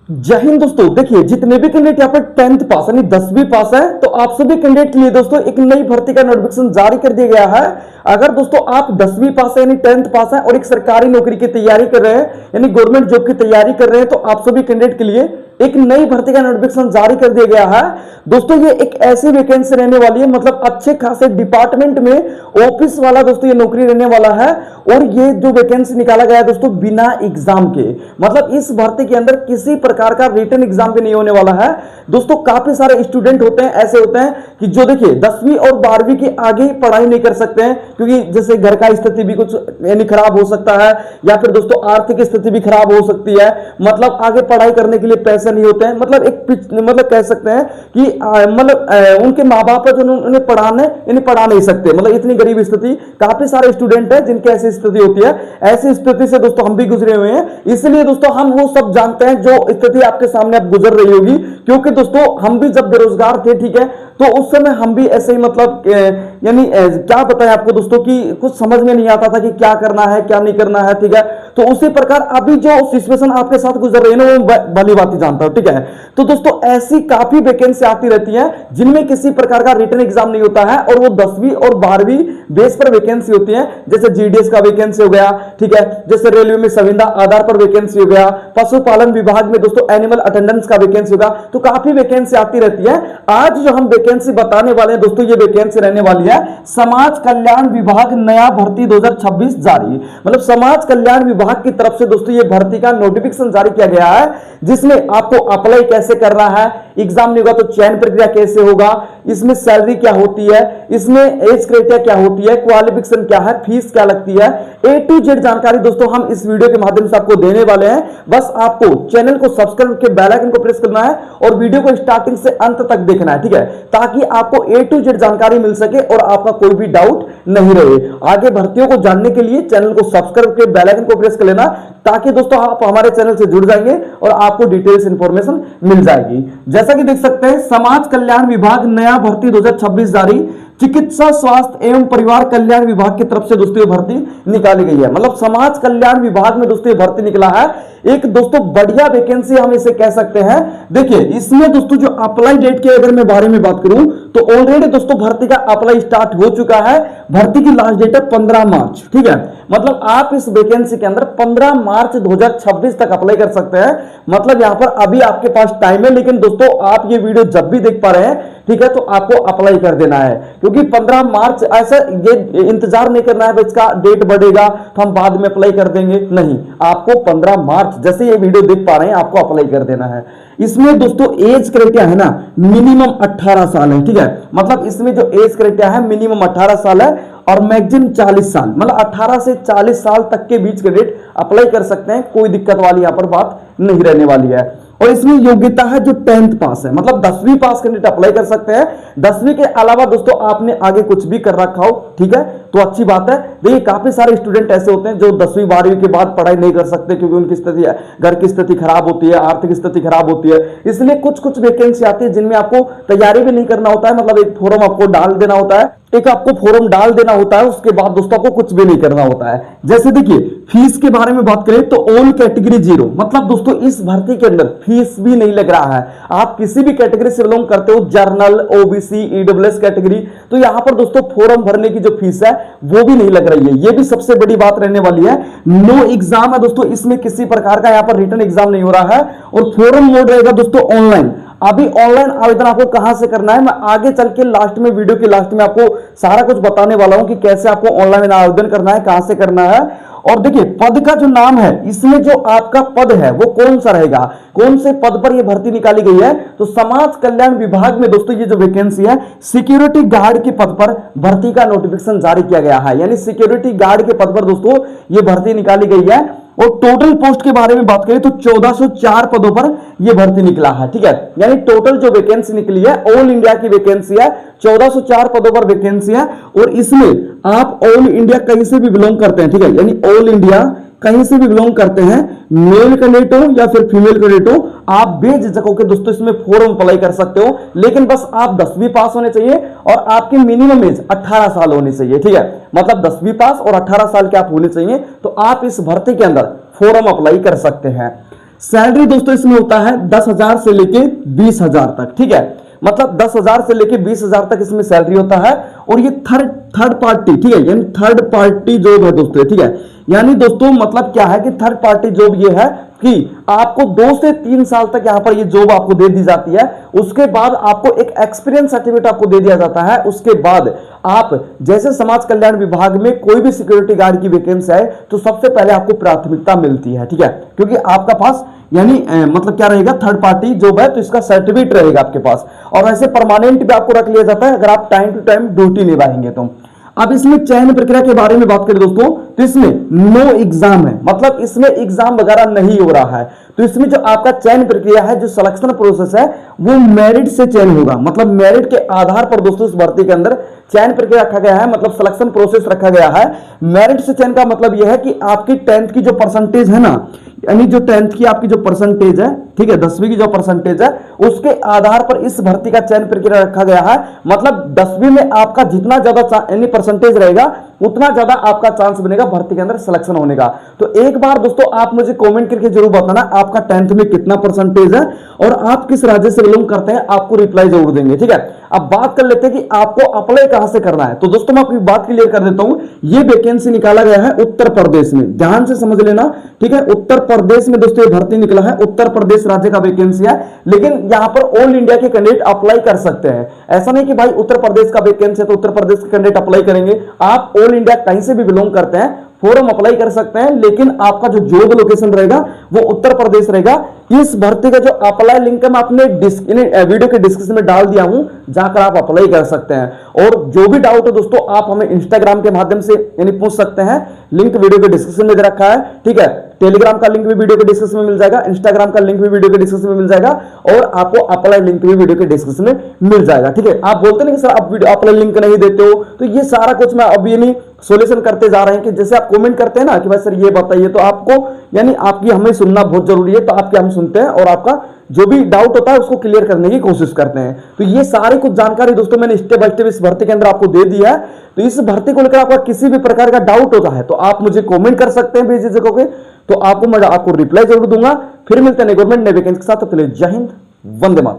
जय हिंद दोस्तों। देखिए, जितने भी कैंडिडेट यहाँ पर 10th पास यानी 10वीं पास है, तो आप सभी कैंडिडेट के लिए दोस्तों एक नई भर्ती का नोटिफिकेशन जारी कर दिया गया है। अगर दोस्तों आप 10वीं पास है यानी 10th पास है और एक सरकारी नौकरी की तैयारी कर रहे हैं यानी गवर्नमेंट जॉब की तैयारी कर रहे हैं, तो आप सभी कैंडिडेट के लिए एक नई भर्ती का नोटिफिकेशन जारी कर दिया गया है। दोस्तों ये एक ऐसी वैकेंसी रहने वाली है, मतलब अच्छे खासे डिपार्टमेंट में ऑफिस वाला दोस्तों ये नौकरी रहने वाला है। और ये जो वैकेंसी निकाला गया है दोस्तों बिना एग्जाम के, मतलब इस भर्ती के अंदर किसी प्रकार का रिटन एग्जाम भी नहीं होने वाला है। दोस्तों काफी सारे स्टूडेंट होते हैं, ऐसे होते हैं कि जो देखिए 10वीं और 12वीं के आगे पढ़ाई नहीं कर सकते हैं, क्योंकि जैसे घर का स्थिति भी कुछ यानी खराब हो सकता है, या फिर दोस्तों आर्थिक स्थिति भी खराब हो सकती है, मतलब आगे पढ़ाई करने के लिए पैसे नहीं होते हैं, मतलब मतलब कह सकते हैं कि मतलब उनके माँ बाप जो उन्हें पढ़ा नहीं सकते, मतलब इतनी गरीब स्थिति काफी सारे स्टूडेंट हैं जिनकी ऐसी स्थिति होती है। ऐसी स्थिति से दोस्तों हम भी गुजरे हुए हैं, इसलिए दोस्तों हम वो सब जानते हैं जो स्थिति आपके सामने अब गुजर रही होगी। क्योंकि दोस्तों हम भी जब बेरोजगार थे, ठीक है, तो उस समय हम भी ऐसे ही मतलब यानी क्या बताएं आपको दोस्तों कि कुछ समझ में नहीं आता था कि क्या करना है क्या नहीं करना है, ठीक है। तो उसी प्रकार अभी जो सिचुएशन आपके साथ गुजर रही है ना, वो भली बात ही जानता हूं, ठीक है। तो दोस्तों ऐसी काफी वैकेंसी आती रहती है जिनमें किसी प्रकार का रिटन एग्जाम नहीं होता है, और वो 10वीं और 12वीं बेस पर वैकेंसी होती है। जैसे जीडीएस का वैकेंसी हो गया, ठीक है, जैसे रेलवे में संविदा आधार पर वैकेंसी हो गया, पशुपालन विभाग में दोस्तों एनिमल अटेंडेंस का वैकेंसी होगा, तो काफी वैकेंसी आती रहती है। आज जो हम वैकेंसी बताने वाले हैं दोस्तों, ये वैकेंसी रहने वाली है समाज कल्याण विभाग नया भर्ती 2026 जारी, मतलब समाज कल्याण विभाग की तरफ से दोस्तों ये भर्ती का नोटिफिकेशन जारी किया गया है, जिसमें आपको अप्लाई कैसे करना है, एग्जाम नहीं होगा तो चयन प्रक्रिया कैसे होगा, इसमें सैलरी क्या होती है, इसमें एज क्राइटेरिया क्या होती है, क्वालिफिकेशन क्या है, फीस क्या लगती है, ए टू जेड जानकारी दोस्तों हम इस वीडियो के माध्यम से आपको देने वाले हैं। बस आपको चैनल को सब्सक्राइब करके बेल आइकन को प्रेस करना है और वीडियो को स्टार्टिंग से अंत तक देखना है, ठीक है, ताकि आपको ए टू जेड जानकारी मिल सके और आपका कोई भी डाउट नहीं रहे। आगे भर्तियों को जानने के लिए चैनल को सब्सक्राइब करके बेल आइकन को प्रेस कर लेना, ताकि दोस्तों आप हमारे चैनल से जुड़ जाएंगे और आपको डिटेल्स इंफॉर्मेशन मिल जाएगी। जैसा कि देख सकते हैं, समाज कल्याण विभाग नया भर्ती 2026 जारी, चिकित्सा स्वास्थ्य एवं परिवार कल्याण विभाग की तरफ से दोस्तों भर्ती निकाली गई है, मतलब समाज कल्याण विभाग में दोस्तों भर्ती निकला है। एक दोस्तों बढ़िया वैकेंसी हम इसे कह सकते हैं। देखिए इसमें दोस्तों जो अप्लाई डेट के अगर मैं बारे में बात करूं तो ऑलरेडी दोस्तों भर्ती का अप्लाई स्टार्ट हो चुका है। भर्ती की लास्ट डेट है 15 मार्च, ठीक है, मतलब आप इस वैकेंसी के अंदर 15 मार्च 2026 तक अप्लाई कर सकते हैं। मतलब यहां पर अभी आपके पास टाइम है, लेकिन दोस्तों आप ये वीडियो जब भी देख पा रहे हैं, ठीक है, तो आपको अप्लाई कर देना है, क्योंकि 15 मार्च ऐसा ये इंतजार नहीं करना है इसका डेट बढ़ेगा तो हम बाद में अप्लाई कर देंगे, नहीं, आपको 15 मार्च जैसे ये वीडियो देख पा रहे हैं आपको अप्लाई कर देना है। इसमें दोस्तों एज क्राइटेरिया है ना, मिनिमम 18 साल है, ठीक है, मतलब इसमें जो एज क्राइटेरिया है मिनिमम 18 साल है और मैक्सिमम 40 साल, मतलब 18 से 40 साल तक के बीच के डेट अप्लाई कर सकते हैं, कोई दिक्कत वाली यहां पर बात नहीं रहने वाली है। और इसमें योग्यता है जो 10th पास है, मतलब 10वीं पास कैंडिडेट अप्लाई कर सकते हैं। 10वीं के अलावा दोस्तों आपने आगे कुछ भी कर रखा हो, ठीक है, तो अच्छी बात है। देखिए काफी सारे स्टूडेंट ऐसे होते हैं जो 10वीं 12वीं के बाद पढ़ाई नहीं कर सकते, क्योंकि उनकी स्थिति घर की स्थिति खराब होती है, आर्थिक स्थिति खराब होती है, इसलिए कुछ कुछ वैकेंसी आती है जिनमें आपको तैयारी भी नहीं करना होता है, मतलब एक फॉर्म आपको डाल देना होता है, एक आपको फॉर्म डाल देना होता है, उसके बाद दोस्तों आपको कुछ भी नहीं करना होता है। जैसे देखिए फीस के बारे में बात करें तो ऑल कैटेगरी 0, मतलब दोस्तों इस भर्ती के अंदर फीस भी नहीं लग रहा है। आप किसी भी कैटेगरी से बिलोंग करते हो, जर्नल, ओबीसी, ईडब्ल्यूएस कैटेगरी, तो यहां पर दोस्तों फॉर्म भरने की जो फीस है वो भी नहीं लग रही है, ये भी सबसे बड़ी बात रहने वाली है। नो एग्जाम है दोस्तों, इसमें किसी प्रकार का यहां पर रिटन एग्जाम नहीं हो रहा है, और फॉर्म मोड रहेगा दोस्तों ऑनलाइन। अभी ऑनलाइन आवेदन आपको कहां से करना है, मैं आगे चल के लास्ट में वीडियो के लास्ट में आपको सारा कुछ बताने वाला हूं कि कैसे आपको ऑनलाइन आवेदन करना है, कहां से करना है। और देखिए पद का जो नाम है, इसमें जो आपका पद है वो कौन सा रहेगा, कौन से पद पर यह भर्ती निकाली गई है, तो समाज कल्याण विभाग में दोस्तों ये जो वैकेंसी है सिक्योरिटी गार्ड के पद पर भर्ती का नोटिफिकेशन जारी किया गया है, यानी सिक्योरिटी गार्ड के पद पर दोस्तों ये भर्ती निकाली गई है। और टोटल पोस्ट के बारे में बात करें तो 1404 पदों पर यह भर्ती निकला है, ठीक है, यानी टोटल जो वैकेंसी निकली है ऑल इंडिया की वैकेंसी है, 1404 पदों पर वैकेंसी है। और इसमें आप ऑल इंडिया कहीं से भी बिलोंग करते हैं, ठीक है, यानी ऑल इंडिया कहीं से भी बिलोंग करते हैं, मेल कैंडिडेट हो या फिर फीमेल कैंडिडेट हो, आप बेझिझक होकर दोस्तों इसमें फॉर्म अप्लाई कर सकते हो। लेकिन बस आप 10वीं पास होने चाहिए और आपकी मिनिमम एज 18 साल होनी चाहिए, ठीक है, मतलब 10वीं पास और 18 साल के आप होने चाहिए, तो आप इस भर्ती के अंदर फॉर्म अप्लाई कर सकते हैं। सैलरी दोस्तों इसमें होता है 10,000 से लेके 20,000 तक, ठीक है। मतलब 10,000 से लेके 20,000 तक इसमें सैलरी होता है। और ये थर्ड पार्टी, ठीक है, यानी थर्ड पार्टी जॉब है दोस्तों, ठीक है। यानी दोस्तों मतलब क्या है कि थर्ड पार्टी जॉब ये है कि आपको 2 से 3 साल तक यहां पर ये जॉब आपको दे दी जाती है। उसके बाद आपको एक एक्सपीरियंस सर्टिफिकेट आपको दे दिया जाता है। उसके बाद आप जैसे समाज कल्याण विभाग में कोई भी सिक्योरिटी गार्ड की वैकेंसी है तो सबसे पहले आपको प्राथमिकता मिलती है, ठीक है, क्योंकि आपका पास यानी मतलब क्या रहेगा, थर्ड पार्टी जॉब है तो इसका सर्टिफिकेट रहेगा आपके पास। और ऐसे परमानेंट भी आपको रख लिया जाता है अगर आप टाइम टू टाइम ड्यूटी निभाएंगे तो। अब इसमें चयन प्रक्रिया के बारे में बात करें दोस्तों तो इसमें नो एग्जाम है, मतलब इसमें एग्जाम वगैरह नहीं हो रहा है। तो इसमें जो आपका चयन प्रक्रिया है, जो सिलेक्शन प्रोसेस है, वो मेरिट से चयन होगा। मतलब मेरिट के आधार पर दोस्तों इस भर्ती के अंदर चयन प्रक्रिया रखा गया है, मतलब सिलेक्शन प्रोसेस रखा गया है। मेरिट से चयन का मतलब यह है कि आपकी 10th की जो परसेंटेज है ना, यानी जो 10th की आपकी जो परसेंटेज है, ठीक है, 10वीं की जो परसेंटेज है, उसके आधार पर इस भर्ती का चयन प्रक्रिया रखा गया है। मतलब 10वीं में आपका जितना ज्यादा यानी परसेंटेज रहेगा उतना ज्यादा आपका चांस बनेगा भर्ती के अंदर सिलेक्शन होने का। तो एक बार दोस्तों आप मुझे कमेंट करके जरूर बताना आपका 10th में कितना परसेंटेज है और आप किस राज्य से बिलोंग करते हैं, आपको रिप्लाई जरूर देंगे, ठीक है। अब बात कर लेते हैं कि आपको अप्लाई कहां से करना है। तो दोस्तों मैं आपकी बात क्लियर कर देता हूं, यह वैकेंसी निकाला गया है उत्तर प्रदेश में, ध्यान से समझ लेना, ठीक है। उत्तर प्रदेश में दोस्तों ये भर्ती निकला है, उत्तर प्रदेश राज्य का वैकेंसी है। लेकिन यहां पर ऑल इंडिया के कैंडिडेट अप्लाई कर सकते हैं। ऐसा नहीं कि भाई उत्तर प्रदेश का वैकेंसी है तो उत्तर प्रदेश के कैंडिडेट अप्लाई करेंगे। आप ऑल इंडिया कहीं से भी बिलोंग करते हैं फॉर्म अप्लाई कर सकते हैं, लेकिन आपका जो जॉब लोकेशन रहेगा वो उत्तर प्रदेश रहेगा। इस भर्ती का जो अप्लाई लिंक है मैं अपने वीडियो के डिस्क्रिप्शन में डाल दिया हूं, जाकर आप अप्लाई कर सकते हैं। और जो भी डाउट है दोस्तों आप हमें इंस्टाग्राम के माध्यम से यानी पूछ सकते हैं, लिंक वीडियो के डिस्क्रिप्शन में दे रखा है, ठीक है। टेलीग्राम का लिंक भी वीडियो के डिस्क्रिप्शन में मिल जाएगा, इंस्टाग्राम का लिंक भी वीडियो के डिस्क्रिप्शन में मिल जाएगा और आपको अप्लाई लिंक भी वीडियो के डिस्क्रिप्शन में मिल जाएगा, ठीक है। आप बोलते नहीं कि सर आप वीडियो अप्लाई लिंक नहीं देते हो, तो ये सारा कुछ मैं अभी नहीं सॉल्यूशन करते जा रहे हैं कि जैसे आप कमेंट करते हैं ना कि भाई सर ये बताइए, तो आपको यानी आपकी हमें सुनना बहुत जरूरी है, तो आपके हम सुनते हैं और आपका जो भी डाउट होता है उसको क्लियर करने की कोशिश करते हैं। तो ये सारी कुछ जानकारी दोस्तों मैंने स्टेप बाय स्टेप इस भर्ती के अंदर आपको दे दिया है। तो इस भर्ती को लेकर आपका किसी भी प्रकार का डाउट होता है तो आप मुझे कमेंट कर सकते हैं बेझिझक होकर, तो मैं आपको रिप्लाई जरूर दूंगा। फिर मिलते हैं गवर्नमेंट नए वैकेंसी के साथ, तब तक के लिए जय हिंद, वंदे मातरम।